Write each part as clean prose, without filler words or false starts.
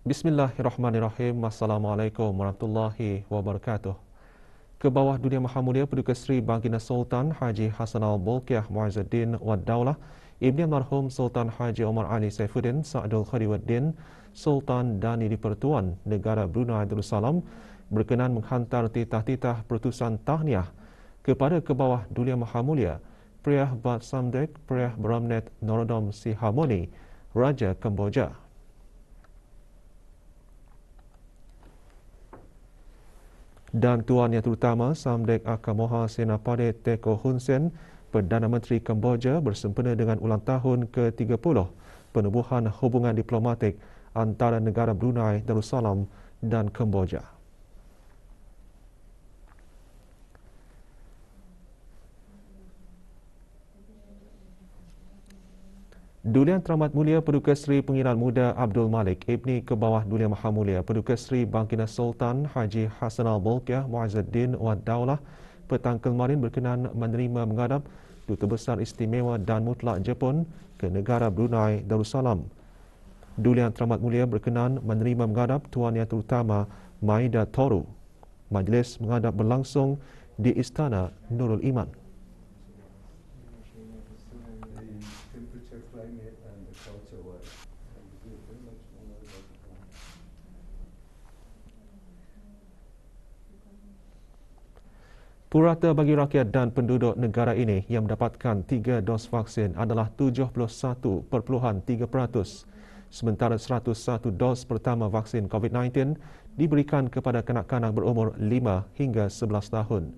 Bismillahirrahmanirrahim. Assalamualaikum warahmatullahi wabarakatuh. Ke bawah Dunia Maha Mulia Paduka Seri Baginda Sultan Haji Hassanal Bolkiah Muizzuddin Wad Daulah, Ibni Almarhum Sultan Haji Omar Ali Saifuddin Sa'adul Khadiruddin, Sultan Dani di Pertuan Negara Brunei Darussalam berkenan menghantar titah-titah perutusan tahniah kepada ke bawah Dunia Maha Mulia Priah Bat Samdech Priah Bramnet Norodom Sihamoni, Raja Kemboja. Dan Tuan Yang Terutama Samdech Akamoha Senapati Teko Hun Sen, Perdana Menteri Kemboja bersempena dengan ulang tahun ke-30 penubuhan hubungan diplomatik antara negara Brunei Darussalam dan Kemboja. Duli Yang Teramat Mulia Paduka Seri Pengiran Muda Abdul Malik Ibni ke bawah Duli Yang Maha Mulia Paduka Seri Baginda Sultan Haji Hassanal Bolkiah Muizzuddin Wad Daulah petang kemarin berkenan menerima menghadap Duta Besar Istimewa dan Mutlak Jepun ke negara Brunei Darussalam. Duli Yang Teramat Mulia berkenan menerima menghadap Tuan Yang Terutama Maida Toru. Majlis menghadap berlangsung di Istana Nurul Iman. Purata bagi rakyat dan penduduk negara ini yang mendapatkan 3 dos vaksin adalah 71.3%, sementara 101 dos pertama vaksin COVID-19 diberikan kepada kanak-kanak berumur 5 hingga 11 tahun.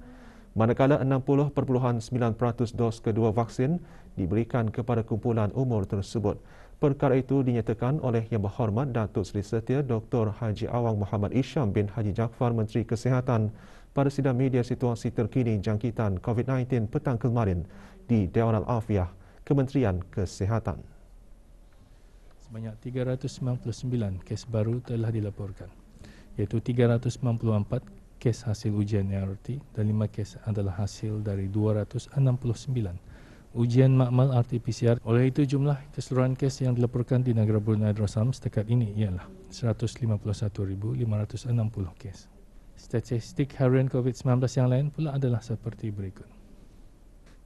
Manakala 60.9% dos kedua vaksin diberikan kepada kumpulan umur tersebut. Perkara itu dinyatakan oleh Yang Berhormat Datuk Seri Setia Dr. Haji Awang Muhammad Isham bin Haji Jaafar Menteri Kesihatan pada sidang media situasi terkini jangkitan COVID-19 petang kemarin di Dewan Al-Afiah, Kementerian Kesihatan. Sebanyak 399 kes baru telah dilaporkan, iaitu 394 kes hasil ujian ART dan 5 kes adalah hasil dari 269 ujian makmal RT-PCR. Oleh itu, jumlah keseluruhan kes yang dilaporkan di negara Brunei Darussalam setakat ini ialah 151,560 kes. Statistik harian COVID-19 yang lain pula adalah seperti berikut.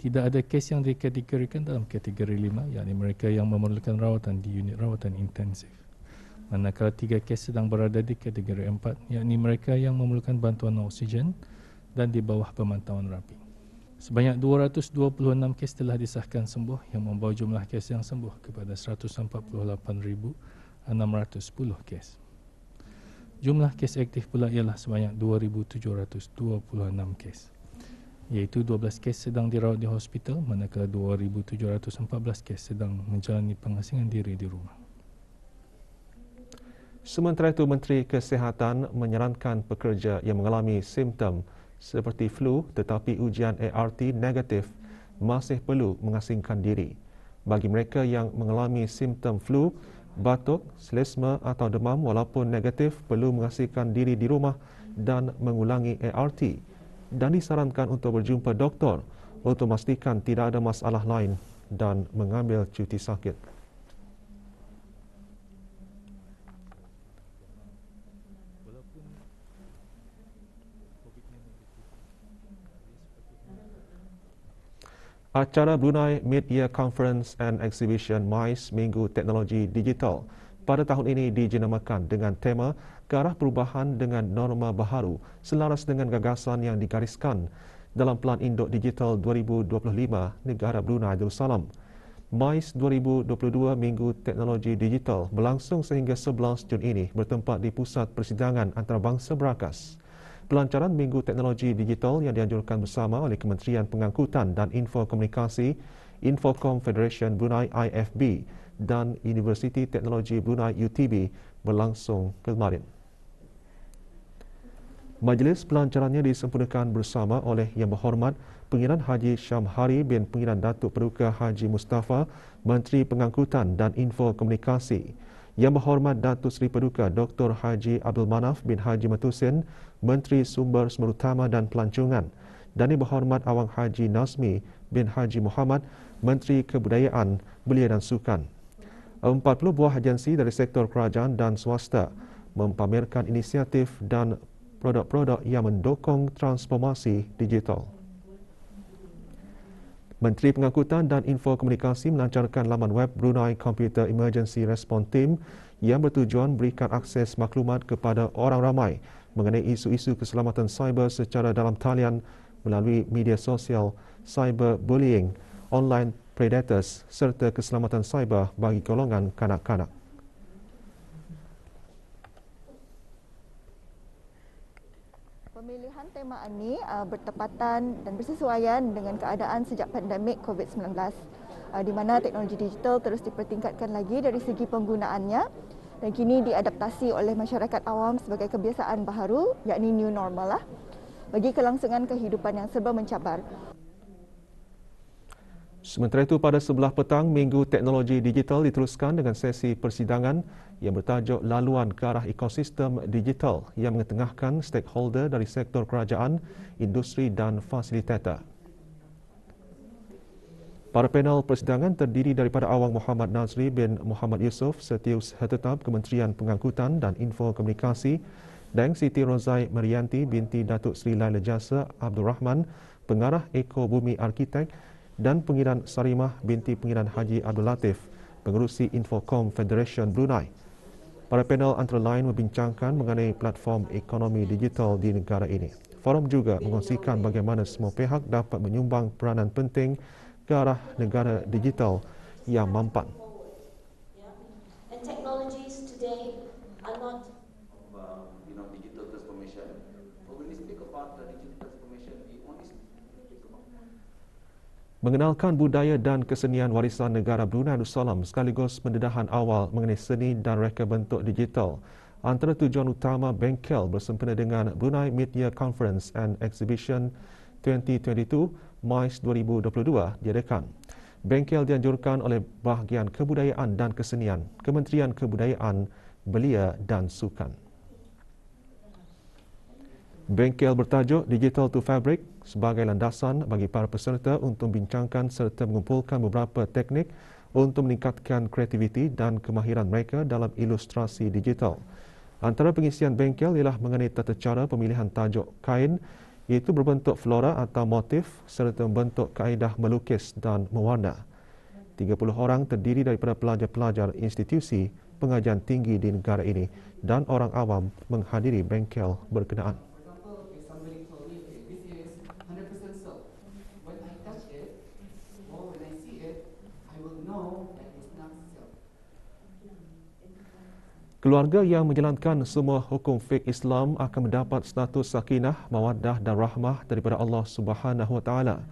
Tidak ada kes yang dikategorikan dalam kategori 5, yakni mereka yang memerlukan rawatan di unit rawatan intensif. Manakala 3 kes sedang berada di kategori 4, yakni mereka yang memerlukan bantuan oksigen dan di bawah pemantauan rapi. Sebanyak 226 kes telah disahkan sembuh yang membawa jumlah kes yang sembuh kepada 148,610 kes. Jumlah kes aktif pula ialah sebanyak 2,726 kes, iaitu 12 kes sedang dirawat di hospital, manakala 2,714 kes sedang menjalani pengasingan diri di rumah. Sementara itu, Menteri Kesihatan menyarankan pekerja yang mengalami simptom seperti flu tetapi ujian ART negatif masih perlu mengasingkan diri. Bagi mereka yang mengalami simptom flu, batuk, selesma atau demam walaupun negatif perlu mengasingkan diri di rumah dan mengulangi ART dan disarankan untuk berjumpa doktor untuk memastikan tidak ada masalah lain dan mengambil cuti sakit. Acara Brunei Mid-Year Conference and Exhibition MICE Minggu Teknologi Digital pada tahun ini dijenamakan dengan tema ke arah perubahan dengan norma baharu selaras dengan gagasan yang digariskan dalam Pelan Induk Digital 2025 negara Brunei Darussalam. MICE 2022 Minggu Teknologi Digital berlangsung sehingga 11 Jun ini bertempat di Pusat Persidangan Antarabangsa Berakas. Pelancaran Minggu Teknologi Digital yang dianjurkan bersama oleh Kementerian Pengangkutan dan Infokomunikasi, Infocom Federation Brunei IFB dan Universiti Teknologi Brunei UTB berlangsung kemarin. Majlis pelancarannya disempurnakan bersama oleh Yang Berhormat Pengiran Haji Syamhari bin Pengiran Datuk Paduka Haji Mustafa, Menteri Pengangkutan dan Infokomunikasi. Yang Berhormat Datuk Seri Paduka Dr. Haji Abdul Manaf bin Haji Matusin, Menteri Sumber Utama dan Pelancongan, dan Yang Berhormat Awang Haji Nazmi bin Haji Muhammad, Menteri Kebudayaan, Belia dan Sukan. 40 buah agensi dari sektor kerajaan dan swasta mempamerkan inisiatif dan produk-produk yang mendukung transformasi digital. Menteri Pengangkutan dan Infokomunikasi melancarkan laman web Brunei Computer Emergency Response Team yang bertujuan berikan akses maklumat kepada orang ramai mengenai isu-isu keselamatan cyber secara dalam talian melalui media sosial, cyberbullying, online predators serta keselamatan cyber bagi golongan kanak-kanak. Pemilihan tema ini bertepatan dan bersesuaian dengan keadaan sejak pandemik COVID-19 di mana teknologi digital terus dipertingkatkan lagi dari segi penggunaannya dan kini diadaptasi oleh masyarakat awam sebagai kebiasaan baharu, yakni new normal bagi kelangsungan kehidupan yang serba mencabar. Sementara itu, pada sebelah petang, Minggu Teknologi Digital diteruskan dengan sesi persidangan yang bertajuk Laluan ke arah Ekosistem Digital yang mengetengahkan stakeholder dari sektor kerajaan, industri dan fasilitator. Para panel persidangan terdiri daripada Awang Muhammad Nazri bin Muhammad Yusof, Setiausaha Tetap Kementerian Pengangkutan dan Infokomunikasi, dan Siti Rozai Marianti binti Datuk Seri Laila Jasa Abdul Rahman, Pengarah Eko Bumi Arkitek, dan Pengiran Sarimah binti Pengiran Haji Abdul Latif, Pengerusi Infocom Federation Brunei. Para panel antara lain membincangkan mengenai platform ekonomi digital di negara ini. Forum juga mengongsikan bagaimana semua pihak dapat menyumbang peranan penting ke arah negara digital yang mampan. And technologies today are not digital transformation. But when we speak about the digital transformation, we only speak about Mengenalkan budaya dan kesenian warisan negara Brunei Darussalam sekaligus pendedahan awal mengenai seni dan reka bentuk digital. Antara tujuan utama bengkel bersempena dengan Brunei Mid-Year Conference and Exhibition 2022 MICE 2022 diadakan. Bengkel dianjurkan oleh Bahagian Kebudayaan dan Kesenian, Kementerian Kebudayaan, Belia dan Sukan. Bengkel bertajuk Digital to Fabric sebagai landasan bagi para peserta untuk membincangkan serta mengumpulkan beberapa teknik untuk meningkatkan kreativiti dan kemahiran mereka dalam ilustrasi digital. Antara pengisian bengkel ialah mengenai tata cara pemilihan tajuk kain iaitu berbentuk flora atau motif serta membentuk kaedah melukis dan mewarna. 30 orang terdiri daripada pelajar-pelajar institusi pengajian tinggi di negara ini dan orang awam menghadiri bengkel berkenaan. Keluarga yang menjalankan semua hukum fiqh Islam akan mendapat status sakinah, mawaddah dan rahmah daripada Allah Subhanahu Wa Taala.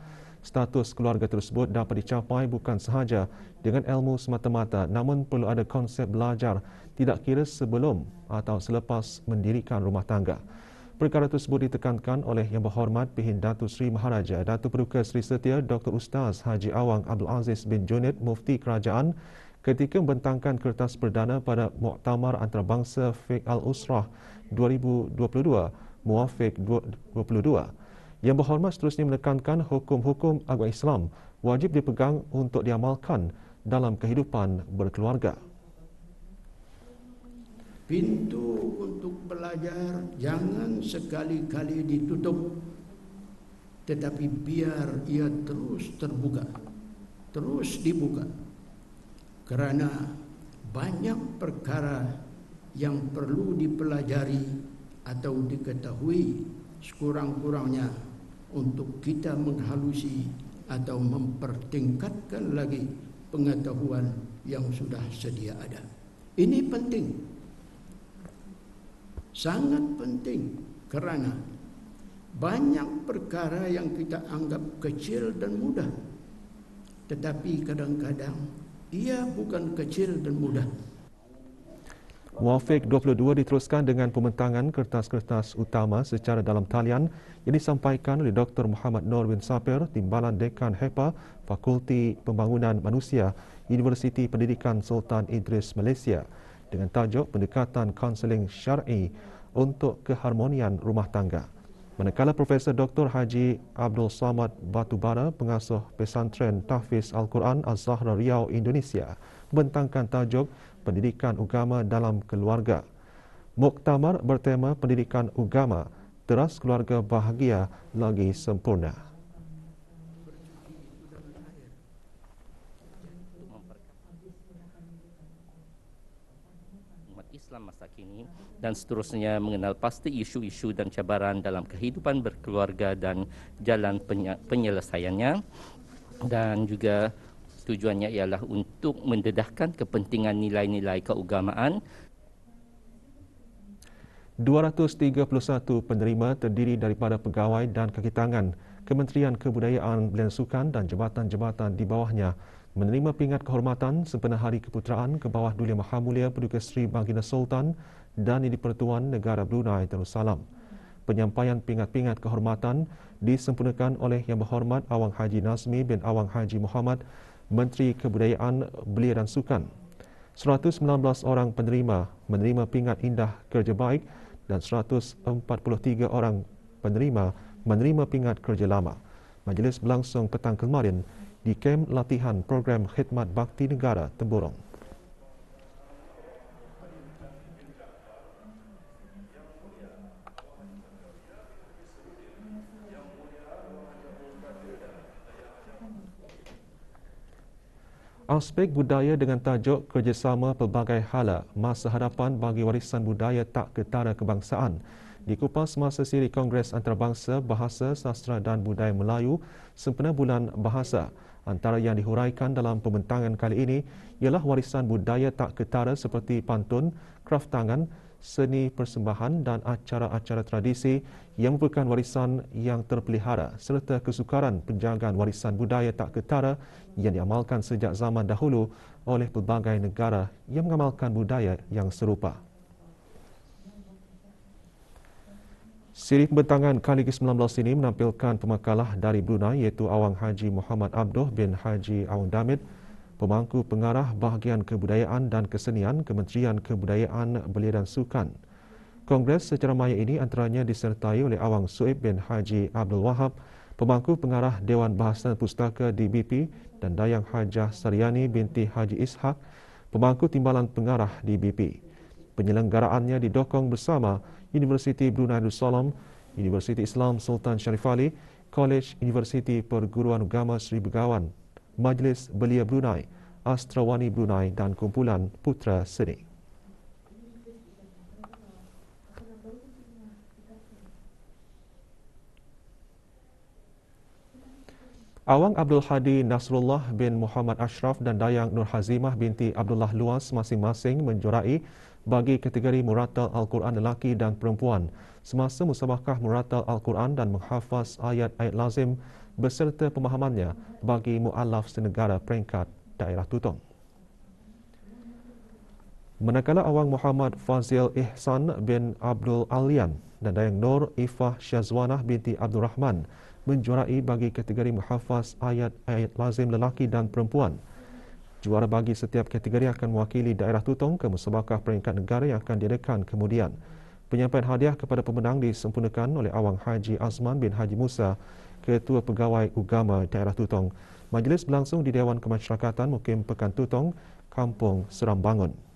Status keluarga tersebut dapat dicapai bukan sahaja dengan ilmu semata-mata, namun perlu ada konsep belajar tidak kira sebelum atau selepas mendirikan rumah tangga. Perkara tersebut ditekankan oleh Yang Berhormat Pihin Datuk Seri Maharaja Datuk Paduka Seri Setia Dr. Ustaz Haji Awang Abdul Aziz bin Junid Mufti Kerajaan ketika membentangkan kertas perdana pada Muktamar Antarabangsa Fiqh Al-Usrah 2022 Muafiq 22. Yang Berhormat seterusnya menekankan hukum-hukum agama Islam wajib dipegang untuk diamalkan dalam kehidupan berkeluarga. Pintu untuk belajar jangan sekali-kali ditutup, tetapi biar ia terus terbuka, terus dibuka. Kerana banyak perkara yang perlu dipelajari atau diketahui sekurang-kurangnya untuk kita menghalusi atau mempertingkatkan lagi pengetahuan yang sudah sedia ada. Ini penting, sangat penting, kerana banyak perkara yang kita anggap kecil dan mudah, tetapi kadang-kadang ia bukan kecil dan mudah. Muafiq 22 diteruskan dengan pembentangan kertas-kertas utama secara dalam talian yang disampaikan oleh Dr. Muhammad Nur bin Sapir, Timbalan Dekan HEPA, Fakulti Pembangunan Manusia, Universiti Pendidikan Sultan Idris Malaysia dengan tajuk Pendekatan Kaunseling Syar'i untuk Keharmonian Rumah Tangga. Manakala Profesor Dr. Haji Abdul Samad Batubara, Pengasuh Pesantren Tahfiz Al-Quran Az-Zahra Riau, Indonesia, membentangkan tajuk Pendidikan Agama dalam Keluarga. Muktamar bertema pendidikan agama, teras keluarga bahagia lagi sempurna. Umat Islam masa kini dan seterusnya mengenal pasti isu-isu dan cabaran dalam kehidupan berkeluarga dan jalan penyelesaiannya, dan juga tujuannya ialah untuk mendedahkan kepentingan nilai-nilai keagamaan. 231 penerima terdiri daripada pegawai dan kakitangan Kementerian Kebudayaan, Belia Sukan dan jabatan-jabatan di bawahnya menerima pingat kehormatan sempena Hari Keputeraan ke bawah Duli Maha Mulia Paduka Seri Baginda Sultan dan Yang di-Pertuan Negara Brunei Darussalam. Penyampaian pingat-pingat kehormatan disempurnakan oleh Yang Berhormat Awang Haji Nazmi bin Awang Haji Muhammad, Menteri Kebudayaan, Belia dan Sukan. 119 orang penerima menerima pingat indah kerja baik dan 143 orang penerima menerima pingat kerja lama. Majlis berlangsung petang kemarin di kem latihan program khidmat bakti negara Temburong. Aspek budaya dengan tajuk kerjasama pelbagai hala masa hadapan bagi warisan budaya tak ketara kebangsaan dikupas masa siri Kongres Antarabangsa Bahasa, Sastra dan Budaya Melayu sempena bulan bahasa. Antara yang dihuraikan dalam pembentangan kali ini ialah warisan budaya tak ketara seperti pantun, kraf tangan, seni persembahan dan acara-acara tradisi yang merupakan warisan yang terpelihara serta kesukaran penjagaan warisan budaya tak ketara yang diamalkan sejak zaman dahulu oleh pelbagai negara yang mengamalkan budaya yang serupa. Siri pembentangan kali ke-19 ini menampilkan pemakalah dari Brunei iaitu Awang Haji Muhammad Abduh bin Haji Awang Damit, Pemangku Pengarah Bahagian Kebudayaan dan Kesenian Kementerian Kebudayaan, Belia dan Sukan. Kongres secara maya ini antaranya disertai oleh Awang Suib bin Haji Abdul Wahab, Pemangku Pengarah Dewan Bahasa dan Pustaka DBP, dan Dayang Hajah Saryani binti Haji Ishak, Pemangku Timbalan Pengarah DBP. Penyelenggaraannya didokong bersama Universiti Brunei Darussalam, Universiti Islam Sultan Sharif Ali, Kolej Universiti Perguruan Agama Sri Begawan, Majlis Belia Brunei, Astrawani Brunei dan Kumpulan Putra Seni. Awang Abdul Hadi Nasrullah bin Muhammad Ashraf dan Dayang Nur Hazimah binti Abdullah Luas masing-masing menjuarai bagi kategori muratal Al-Quran lelaki dan perempuan semasa musabakah muratal Al-Quran dan menghafaz ayat-ayat lazim beserta pemahamannya bagi mu'alaf senegara peringkat daerah Tutong. Manakala Awang Muhammad Fazil Ihsan bin Abdul Alian dan Dayang Nur Ifah Syazwanah binti Abdul Rahman menjuarai bagi kategori menghafaz ayat-ayat lazim lelaki dan perempuan. Juara bagi setiap kategori akan mewakili daerah Tutong ke musabakah peringkat negara yang akan diadakan kemudian. Penyampaian hadiah kepada pemenang disempurnakan oleh Awang Haji Azman bin Haji Musa, Ketua Pegawai Agama Daerah Tutong. Majlis berlangsung di Dewan Kemasyarakatan Mukim Pekan Tutong, Kampung Seram Bangun.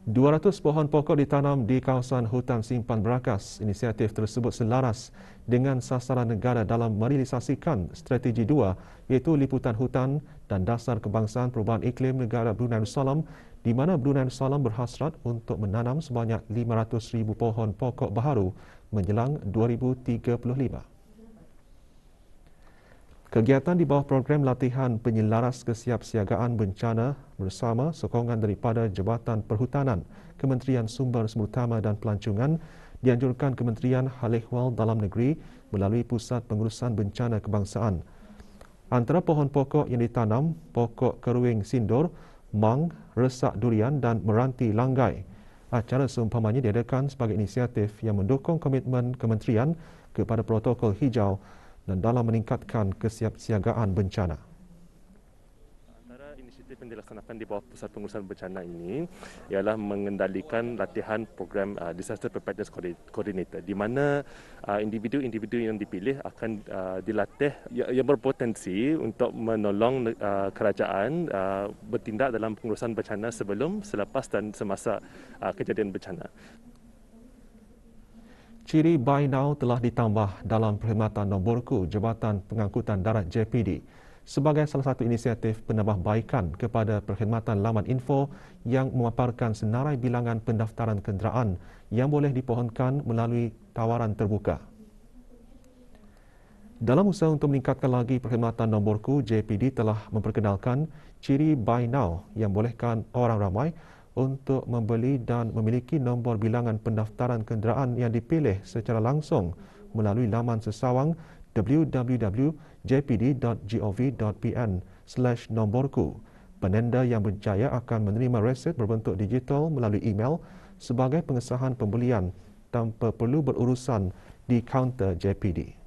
200 pohon pokok ditanam di kawasan hutan simpan berakas. Inisiatif tersebut selaras dengan sasaran negara dalam merealisasikan strategi 2 iaitu liputan hutan dan dasar kebangsaan perubahan iklim negara Brunei Darussalam, di mana Brunei Darussalam berhasrat untuk menanam sebanyak 500,000 pohon pokok baharu menjelang 2035. Kegiatan di bawah program latihan penyelaras kesiapsiagaan bencana bersama sokongan daripada Jabatan Perhutanan, Kementerian Sumber Utama dan Pelancongan dianjurkan Kementerian Hal Ehwal Dalam Negeri melalui Pusat Pengurusan Bencana Kebangsaan. Antara pohon pokok yang ditanam, pokok keruing sindur, mang, resak durian dan meranti langgai. Acara seumpamanya diadakan sebagai inisiatif yang mendukung komitmen Kementerian kepada protokol hijau dan dalam meningkatkan kesiapsiagaan bencana. Antara inisiatif yang dilaksanakan di bawah Pusat Pengurusan Bencana ini ialah mengendalikan latihan program Disaster Preparedness Coordinator, di mana individu-individu yang dipilih akan dilatih yang berpotensi untuk menolong kerajaan bertindak dalam pengurusan bencana sebelum, selepas dan semasa kejadian bencana. Ciri Buy Now telah ditambah dalam perkhidmatan nomborku Jabatan Pengangkutan Darat JPD sebagai salah satu inisiatif penambahbaikan kepada perkhidmatan laman info yang memaparkan senarai bilangan pendaftaran kenderaan yang boleh dipohonkan melalui tawaran terbuka. Dalam usaha untuk meningkatkan lagi perkhidmatan nomborku, JPD telah memperkenalkan ciri Buy Now yang bolehkan orang ramai untuk membeli dan memiliki nombor bilangan pendaftaran kenderaan yang dipilih secara langsung melalui laman sesawang www.jpd.gov.pn/nomborku. Penanda yang berjaya akan menerima resit berbentuk digital melalui email sebagai pengesahan pembelian tanpa perlu berurusan di kaunter JPD.